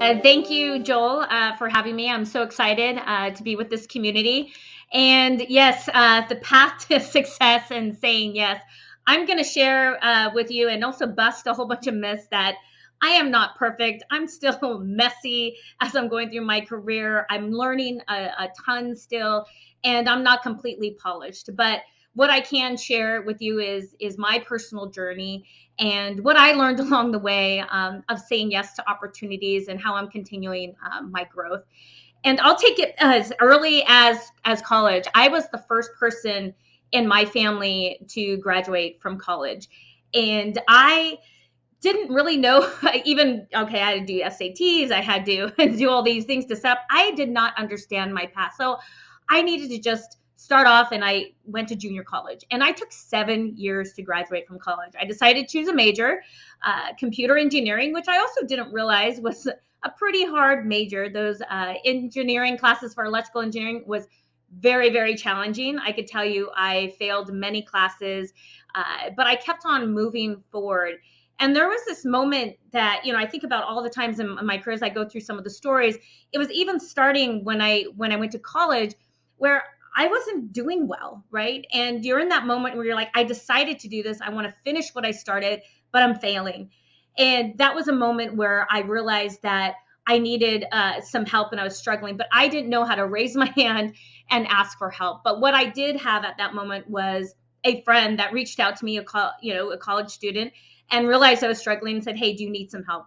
Thank you, Joel, for having me. I'm so excited to be with this community. And yes, the path to success and saying yes. I'm going to share with you and also bust a whole bunch of myths that I am not perfect. I'm still messy as I'm going through my career. I'm learning a ton still, and I'm not completely polished. But what I can share with you is my personal journey and what I learned along the way of saying yes to opportunities and how I'm continuing my growth. And I'll take it as early as college. I was the first person in my family to graduate from college, and I didn't really know even okay. I had to do SATs. I had to do all these things to set up. I did not understand my path, so I needed to just start off, and I went to junior college, and I took 7 years to graduate from college. I decided to choose a major, computer engineering, which I also didn't realize was a pretty hard major. Those engineering classes for electrical engineering was very, very challenging. I could tell you I failed many classes, but I kept on moving forward. And there was this moment that, I think about all the times in my career as I go through some of the stories. It was even starting when I went to college, where I wasn't doing well, right? And you're in that moment where you're like, I decided to do this. I want to finish what I started, but I'm failing. And that was a moment where I realized that I needed some help and I was struggling, but I didn't know how to raise my hand and ask for help. But what I did have at that moment was a friend that reached out to me, a college student, and realized I was struggling and said, hey, do you need some help?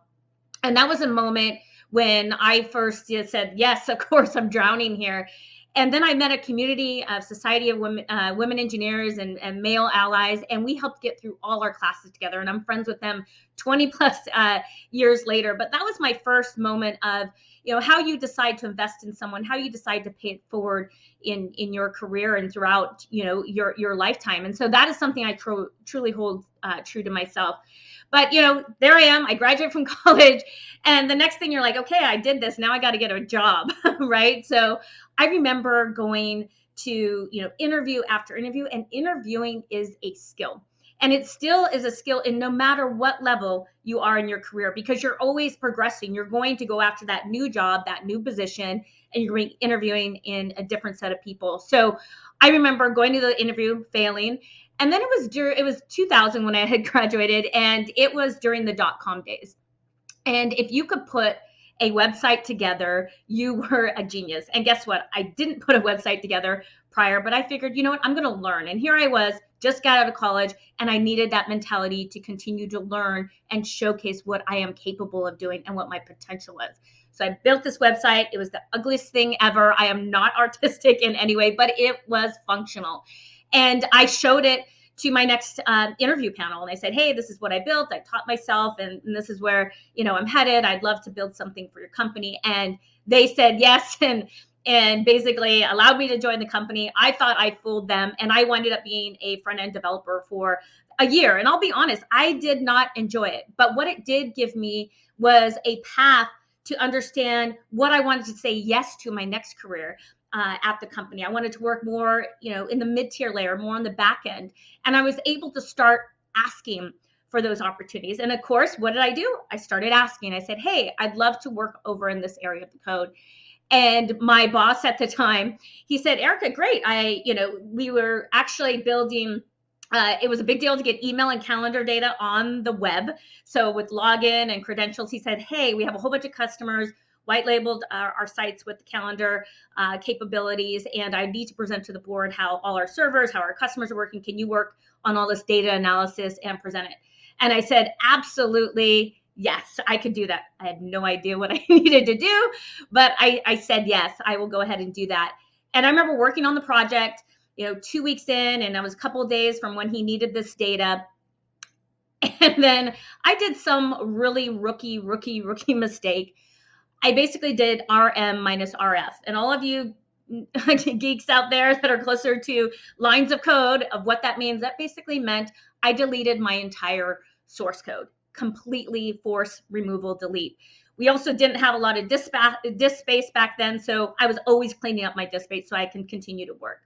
And that was a moment when I first said, yes, of course, I'm drowning here. And then I met a community of Society of Women Engineers and male allies, and we helped get through all our classes together. And I'm friends with them 20 plus years later. But that was my first moment of, how you decide to invest in someone, how you decide to pay it forward in your career and throughout, your lifetime. And so that is something I truly hold true to myself. But there I am. I graduated from college, and the next thing you're like, okay, I did this. Now I got to get a job, right? So I remember going to, interview after interview, and interviewing is a skill. And it still is a skill in no matter what level you are in your career, because you're always progressing. You're going to go after that new job, that new position, and you're interviewing in a different set of people. So I remember going to the interview, failing. And then it was 2000 when I had graduated, and it was during the dot-com days. And if you could put a website together, you were a genius. And guess what? I didn't put a website together prior, but I figured, you know what? I'm going to learn. And here I was, just got out of college, and I needed that mentality to continue to learn and showcase what I am capable of doing and what my potential is. So I built this website. It was the ugliest thing ever. I am not artistic in any way, but it was functional. And I showed it to my next interview panel. And I said, hey, this is what I built. I taught myself, and this is where, I'm headed. I'd love to build something for your company. And they said yes, and basically allowed me to join the company. I thought I fooled them, and I wound up being a front-end developer for a year. And I'll be honest, I did not enjoy it. But what it did give me was a path to understand what I wanted to say yes to my next career. At the company, I wanted to work more, in the mid-tier layer, more on the back end, and I was able to start asking for those opportunities. And of course, what did I do? I started asking. I said, "Hey, I'd love to work over in this area of the code." And my boss at the time, he said, "Erica, great. We were actually building." It was a big deal to get email and calendar data on the web. So with login and credentials, he said, "Hey, we have a whole bunch of customers white labeled our sites with the calendar capabilities, and I need to present to the board how all our servers, how our customers are working. Can you work on all this data analysis and present it?" And I said, absolutely, yes, I could do that. I had no idea what I needed to do, but I said, yes, I will go ahead and do that. And I remember working on the project, 2 weeks in, and I was a couple of days from when he needed this data. And then I did some really rookie mistake. I basically did RM minus RF. And all of you geeks out there that are closer to lines of code of what that means, that basically meant I deleted my entire source code, completely force removal delete. We also didn't have a lot of disk space back then, so I was always cleaning up my disk space so I can continue to work.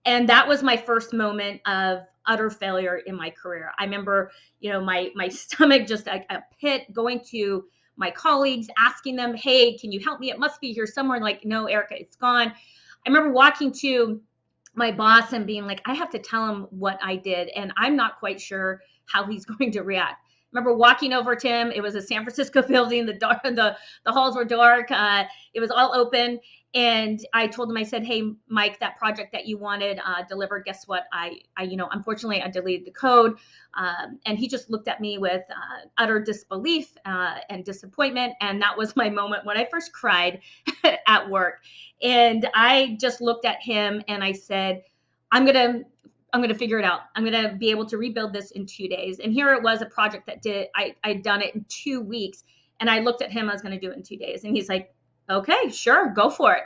And that was my first moment of utter failure in my career. I remember, my stomach just a pit, going to my colleagues, asking them, hey, can you help me? It must be here somewhere. Like, no, Erica, it's gone. I remember walking to my boss and being like, I have to tell him what I did, and I'm not quite sure how he's going to react. I remember walking over to him. It was a San Francisco building. The halls were dark. It was all open. And I told him, I said, hey, Mike, that project that you wanted delivered. Guess what? Unfortunately, I deleted the code. And he just looked at me with utter disbelief and disappointment. And that was my moment when I first cried at work. And I just looked at him and I said, I'm going to figure it out. I'm going to be able to rebuild this in 2 days. And here it was, a project that I'd done it in 2 weeks. And I looked at him, I was going to do it in 2 days. And he's like, okay, sure, go for it.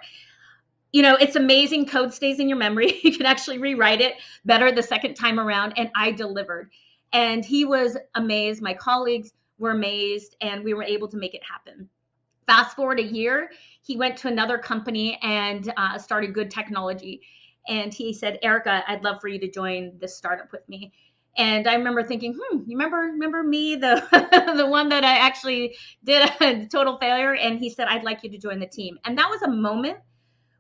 It's amazing. Code stays in your memory. You can actually rewrite it better the second time around. And I delivered. And he was amazed. My colleagues were amazed. And we were able to make it happen. Fast forward a year, he went to another company and started Good Technology. And he said, Erica, I'd love for you to join this startup with me. And I remember thinking, you remember me, the the one that I actually did a total failure? And he said, I'd like you to join the team. And that was a moment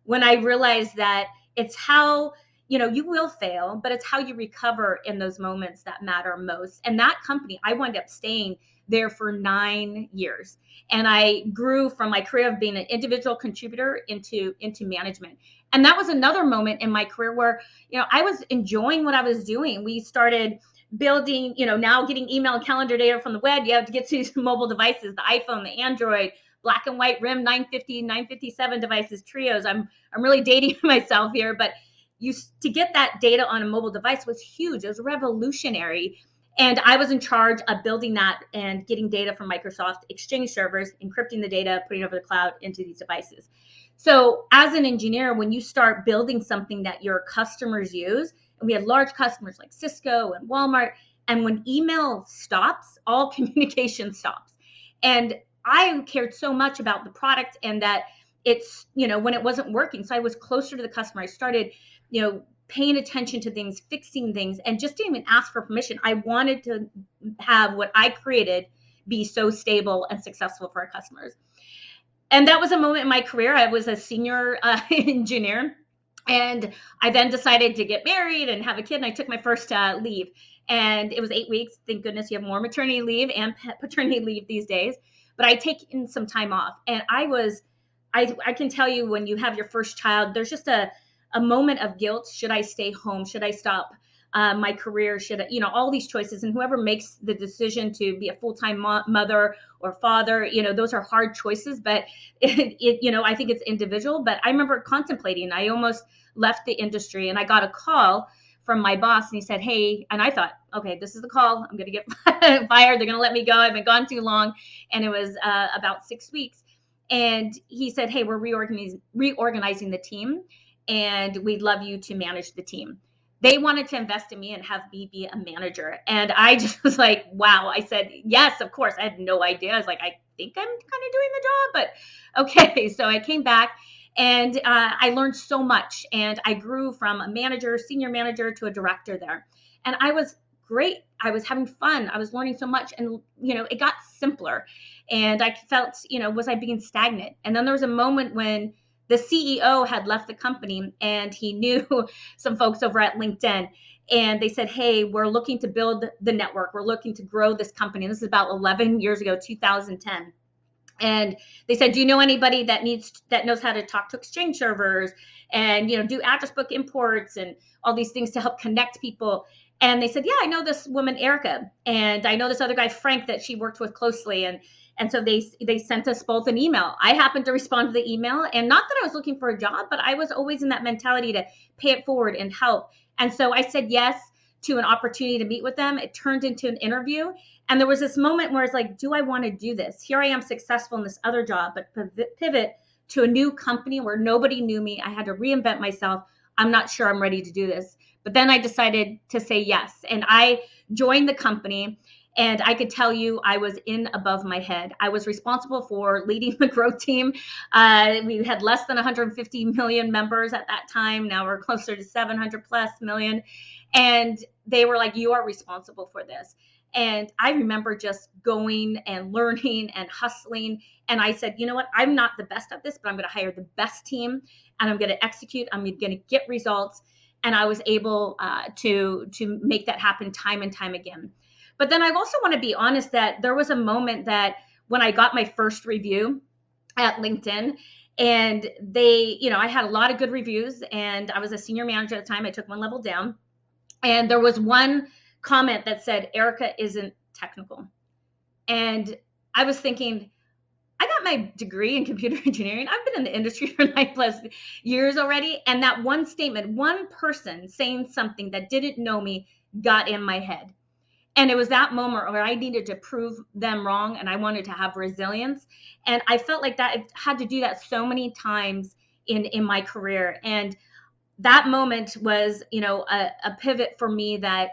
when I realized that it's how, you will fail, but it's how you recover in those moments that matter most. And that company, I wound up staying there for 9 years. And I grew from my career of being an individual contributor into management. And that was another moment in my career where, I was enjoying what I was doing. We started building, now getting email and calendar data from the web. You have to get to these mobile devices, the iPhone, the Android, black and white RIM 950, 957 devices, trios. I'm really dating myself here, but to get that data on a mobile device was huge. It was revolutionary. And I was in charge of building that and getting data from Microsoft Exchange servers, encrypting the data, putting it over the cloud into these devices. So as an engineer, when you start building something that your customers use, and we had large customers like Cisco and Walmart, and when email stops, all communication stops. And I cared so much about the product and that it's, when it wasn't working. So I was closer to the customer. I started, paying attention to things, fixing things, and just didn't even ask for permission. I wanted to have what I created be so stable and successful for our customers. And that was a moment in my career. I was a senior engineer, and I then decided to get married and have a kid, and I took my first leave. And it was 8 weeks. Thank goodness you have more maternity leave and paternity leave these days. But I taken some time off. And I can tell you, when you have your first child, there's just a moment of guilt. Should I stay home? Should I stop my career? Should I, all these choices? And whoever makes the decision to be a full-time mother or father, those are hard choices, but I think it's individual. But I remember contemplating, I almost left the industry, and I got a call from my boss, and he said, hey, and I thought, okay, this is the call. I'm going to get fired. They're going to let me go. I've been gone too long. And it was about 6 weeks. And he said, hey, we're reorganizing the team, and we'd love you to manage the team. They wanted to invest in me and have me be a manager. And I just was like, wow. I said, yes, of course. I had no idea. I was like, I think I'm kind of doing the job, but okay. So I came back, and I learned so much. And I grew from a manager, senior manager, to a director there. And I was great. I was having fun. I was learning so much. And, it got simpler. And I felt, was I being stagnant? And then there was a moment when the CEO had left the company, and he knew some folks over at LinkedIn. And they said, hey, we're looking to build the network. We're looking to grow this company. And this is about 11 years ago, 2010. And they said, do you know anybody that knows how to talk to Exchange servers and, do address book imports and all these things to help connect people? And they said, yeah, I know this woman, Erica, and I know this other guy, Frank, that she worked with closely. And so they sent us both an email. I happened to respond to the email, and not that I was looking for a job, but I was always in that mentality to pay it forward and help. And so I said yes to an opportunity to meet with them. It turned into an interview. And there was this moment where it's like, do I want to do this? Here I am, successful in this other job, but pivot to a new company where nobody knew me. I had to reinvent myself. I'm not sure I'm ready to do this. But then I decided to say yes. And I joined the company. And I could tell you, I was in above my head. I was responsible for leading the growth team. We had less than 150 million members at that time. Now we're closer to 700 plus million. And they were like, you are responsible for this. And I remember just going and learning and hustling. And I said, you know what? I'm not the best at this, but I'm going to hire the best team and I'm going to execute. I'm going to get results. And I was able to make that happen time and time again. But then I also want to be honest that there was a moment that when I got my first review at LinkedIn, and they, I had a lot of good reviews, and I was a senior manager at the time. I took one level down, and there was one comment that said, Erica isn't technical. And I was thinking, I got my degree in computer engineering. I've been in the industry for 9+ years already. And that one statement, one person saying something that didn't know me got in my head. And it was that moment where I needed to prove them wrong, and I wanted to have resilience. And I felt like that I had to do that so many times in my career. And that moment was, a pivot for me that,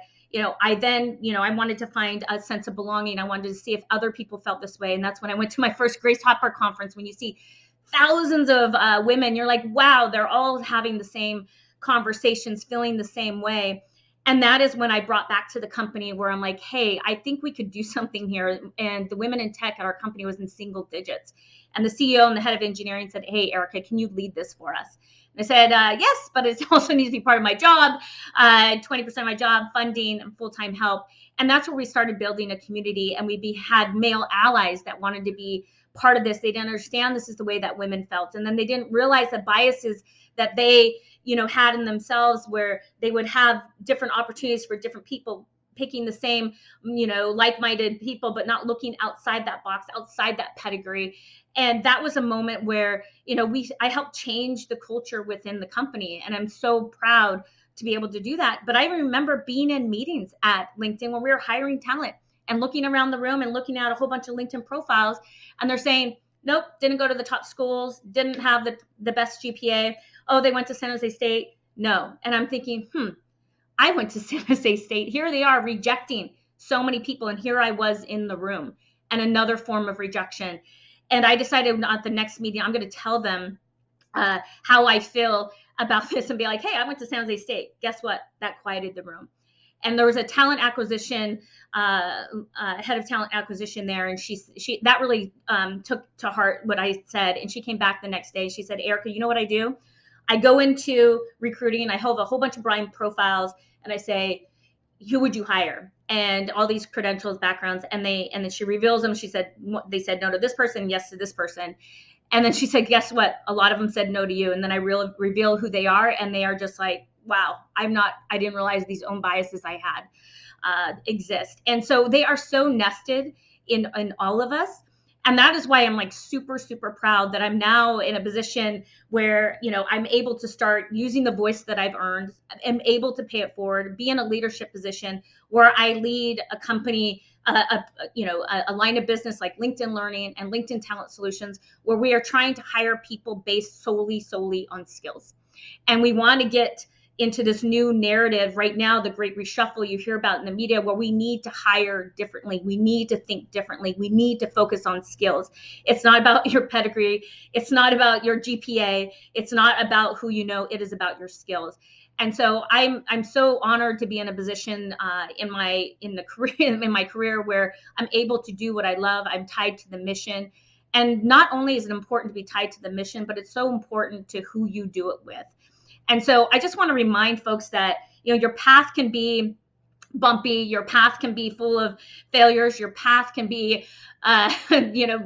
I then, I wanted to find a sense of belonging. I wanted to see if other people felt this way. And that's when I went to my first Grace Hopper conference. When you see thousands of women, you're like, wow, they're all having the same conversations, feeling the same way. And that is when I brought back to the company where I'm like, hey, I think we could do something here. And the women in tech at our company was in single digits. And the CEO and the head of engineering said, hey, Erica, can you lead this for us? And I said, yes, but it also needs to be part of my job, 20% of my job, funding, and full-time help. And that's where we started building a community. And we had male allies that wanted to be part of this. They didn't understand this is the way that women felt. And then they didn't realize the biases that they had in themselves, where they would have different opportunities for different people picking the same, like-minded people, but not looking outside that box, outside that pedigree. And that was a moment where, I helped change the culture within the company. And I'm so proud to be able to do that. But I remember being in meetings at LinkedIn when we were hiring talent and looking around the room and looking at a whole bunch of LinkedIn profiles. And they're saying, nope, didn't go to the top schools, didn't have the best GPA. Oh, they went to San Jose State. No. And I'm thinking, I went to San Jose State. Here they are rejecting so many people. And here I was in the room, and another form of rejection. And I decided at the next meeting, I'm going to tell them how I feel about this and be like, hey, I went to San Jose State. Guess what? That quieted the room. And there was a talent acquisition, head of talent acquisition there. And she that really took to heart what I said. And she came back the next day. She said, Erica, you know what I do? I go into recruiting and I have a whole bunch of Brian profiles and I say, who would you hire? And all these credentials, backgrounds, and then she reveals them. She said, they said no to this person, yes to this person. And then she said, guess what? A lot of them said no to you. And then I reveal who they are. And they are just like, wow, I didn't realize these own biases I had exist. And so they are so nested in all of us. And that is why I'm like super, super proud that I'm now in a position where, I'm able to start using the voice that I've earned. I'm able to pay it forward, be in a leadership position where I lead a company, a line of business like LinkedIn Learning and LinkedIn Talent Solutions, where we are trying to hire people based solely on skills. And we want to get into this new narrative right now, the great reshuffle you hear about in the media, where we need to hire differently. We need to think differently. We need to focus on skills. It's not about your pedigree. It's not about your GPA. It's not about who you know. It is about your skills. And so I'm so honored to be in a position in my career where I'm able to do what I love. I'm tied to the mission. And not only is it important to be tied to the mission, but it's so important to who you do it with. And so I just want to remind folks that, your path can be bumpy. Your path can be full of failures. Your path can be,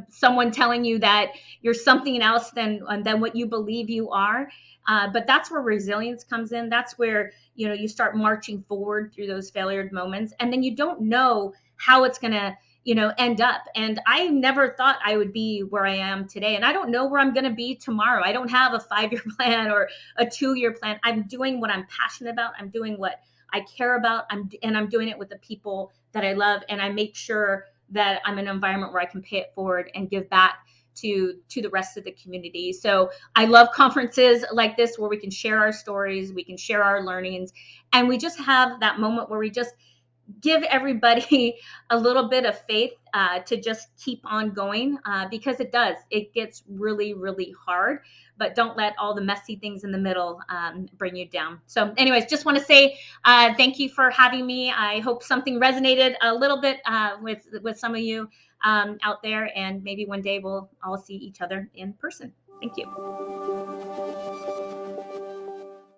someone telling you that you're something else than what you believe you are. But that's where resilience comes in. That's where, you start marching forward through those failure moments. And then you don't know how it's going to, end up. And I never thought I would be where I am today. And I don't know where I'm going to be tomorrow. I don't have a 5-year plan or a 2-year plan. I'm doing what I'm passionate about. I'm doing what I care about. I'm doing it with the people that I love. And I make sure that I'm in an environment where I can pay it forward and give back to the rest of the community. So I love conferences like this where we can share our stories, we can share our learnings, and we just have that moment where give everybody a little bit of faith to just keep on going, because it does. It gets really, really hard, but don't let all the messy things in the middle bring you down. So, anyways, just want to say thank you for having me. I hope something resonated a little bit with some of you out there, and maybe one day we'll all see each other in person. Thank you.